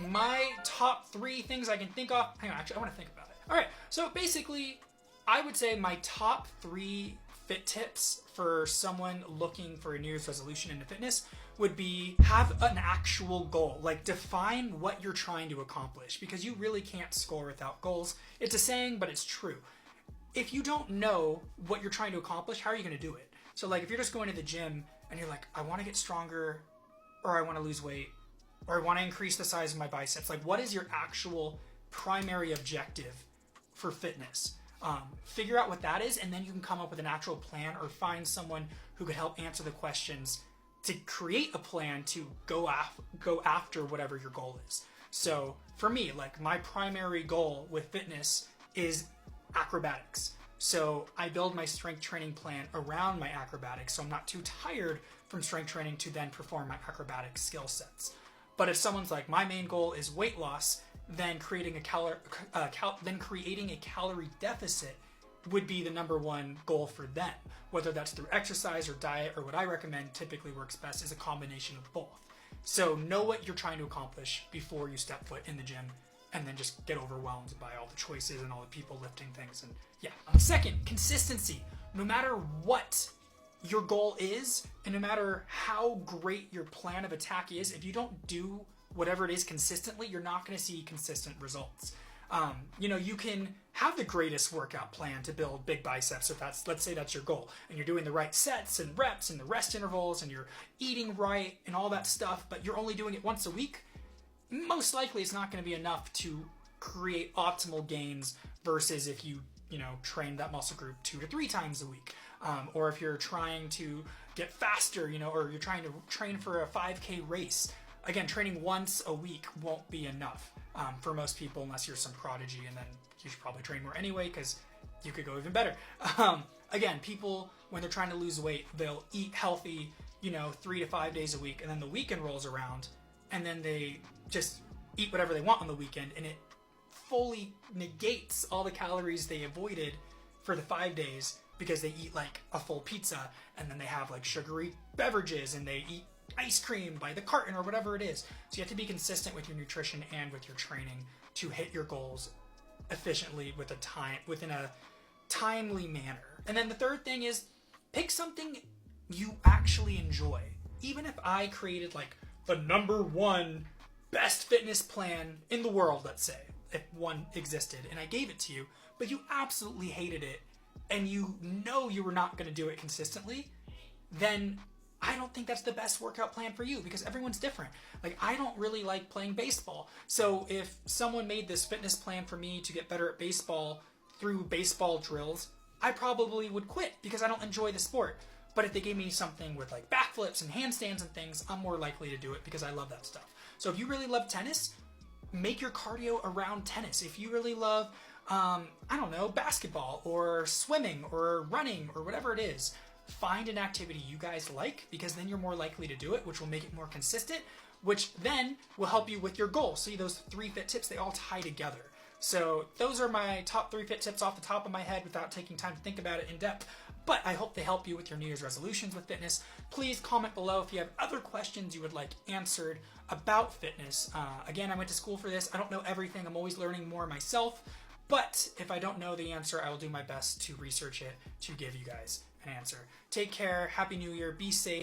my top 3 things I can think of. Hang on, actually, I want to think about it. All right, so basically, I would say my top 3 fit tips for someone looking for a New Year's resolution into fitness would be have an actual goal. Like, define what you're trying to accomplish, because you really can't score without goals. It's a saying, but it's true. If you don't know what you're trying to accomplish, how are you going to do it? So like, if you're just going to the gym and you're like, I want to get stronger, or I want to lose weight, or I want to increase the size of my biceps, like, what is your actual primary objective for fitness? Figure out what that is, and then you can come up with an actual plan, or find someone who could help answer the questions to create a plan to go after whatever your goal is. So for me, like, my primary goal with fitness is acrobatics. So I build my strength training plan around my acrobatics, so I'm not too tired from strength training to then perform my acrobatic skill sets. But if someone's like, my main goal is weight loss, then creating a calorie deficit would be the number 1 goal for them. Whether that's through exercise or diet, or what I recommend typically works best is a combination of both. So know what you're trying to accomplish before you step foot in the gym, and then just get overwhelmed by all the choices and all the people lifting things. And yeah. Second, consistency. No matter what your goal is, and no matter how great your plan of attack is, if you don't do whatever it is consistently, you're not going to see consistent results. You can have the greatest workout plan to build big biceps, if let's say that's your goal, and you're doing the right sets and reps and the rest intervals, and you're eating right and all that stuff, but you're only doing it once a week. Most likely it's not going to be enough to create optimal gains versus if you train that muscle group 2 to 3 times a week. Or if you're trying to get faster, or you're trying to train for a 5K race. Again, training once a week won't be enough for most people, unless you're some prodigy, and then you should probably train more anyway, because you could go even better. Again, people, when they're trying to lose weight, they'll eat healthy, 3 to 5 days a week, and then the weekend rolls around, and then they just eat whatever they want on the weekend, and it fully negates all the calories they avoided for the 5 days, because they eat like a full pizza, and then they have like sugary beverages, and they eat ice cream by the carton or whatever it is. So you have to be consistent with your nutrition and with your training to hit your goals efficiently within a timely manner. And then the third thing is, pick something you actually enjoy. Even if I created like the number 1 best fitness plan in the world, let's say, if one existed, and I gave it to you, but you absolutely hated it, and you were not going to do it consistently, then I don't think that's the best workout plan for you, because everyone's different. Like, I don't really like playing baseball. So if someone made this fitness plan for me to get better at baseball through baseball drills, I probably would quit because I don't enjoy the sport. But if they gave me something with like backflips and handstands and things, I'm more likely to do it because I love that stuff. So if you really love tennis, make your cardio around tennis. If you really love, basketball or swimming or running or whatever it is, find an activity you guys like, because then you're more likely to do it, which will make it more consistent, which then will help you with your goal. See, those 3 fit tips, they all tie together. So those are my top 3 fit tips off the top of my head without taking time to think about it in depth. But I hope they help you with your New Year's resolutions with fitness. Please comment below if you have other questions you would like answered about fitness. Again, I went to school for this. I don't know everything. I'm always learning more myself. But if I don't know the answer, I will do my best to research it to give you guys an answer. Take care. Happy New Year. Be safe.